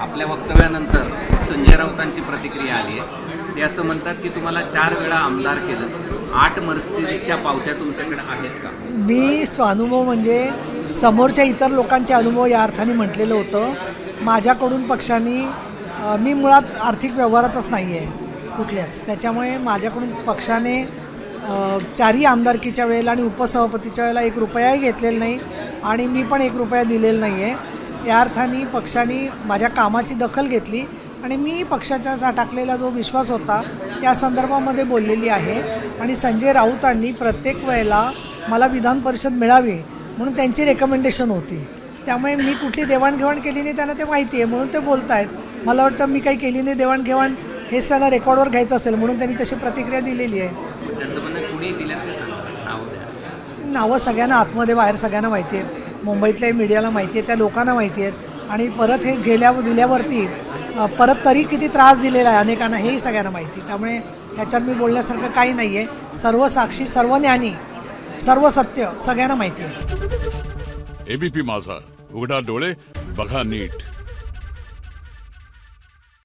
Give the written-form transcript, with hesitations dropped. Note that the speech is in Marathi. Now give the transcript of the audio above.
आपल्या वक्तव्यानंतर संजय राऊतांची प्रतिक्रिया आली आहे. ते असं म्हणतात की तुम्हाला 4 वेळा आमदार केलं, 8 मर्सिडीजच्या पावत्या तुमच्याकडे आहेत का? मी स्वानुभव म्हणजे समोरच्या इतर लोकांचे अनुभव या अर्थाने म्हटलेलं होतं. माझ्याकडून पक्षांनी मी मुळात आर्थिक व्यवहारातच नाही आहे कुठल्याच, त्याच्यामुळे माझ्याकडून पक्षाने 4ही आमदारकीच्या वेळेला आणि उपसभापतीच्या वेळेला 1 रुपयाही घेतलेला नाही आणि मी पण 1 रुपया दिलेला नाही आहे. या अर्थाने पक्षाने माझ्या कामाची दखल घेतली आणि मी पक्षाचा टाकलेला जो विश्वास होता त्या संदर्भामध्ये बोललेली आहे. आणि संजय राऊतांनी प्रत्येक वेळेला मला विधान परिषद मिळावी म्हणून त्यांची रेकमेंडेशन होती. त्यामुळे मी कुठली देवाणघेवाण केली नाही त्यांना ते माहिती आहे म्हणून ते बोलत आहेत. मला वाटतं मी काही केली नाही देवाणघेवाण, हेच त्यांना रेकॉर्डवर घ्यायचं असेल म्हणून त्यांनी तशी प्रतिक्रिया दिलेली आहे. नावं सगळ्यांना आतमध्ये बाहेर सगळ्यांना माहिती आहेत, मुंबईतल्या मीडियाला माहिती आहे, त्या लोकांना माहिती आहेत. आणि परत हे दिल्यावरती परत तरी किती त्रास दिलेला आहे अनेकांना हेही सगळ्यांना माहिती. त्यामुळे त्याच्यावर मी बोलण्यासारखं काही नाही आहे. सर्व साक्षी, सर्व ज्ञानी, सर्व सत्य सगळ्यांना माहिती आहे. एबीपी माझा, उघडा डोळे बघा नीट.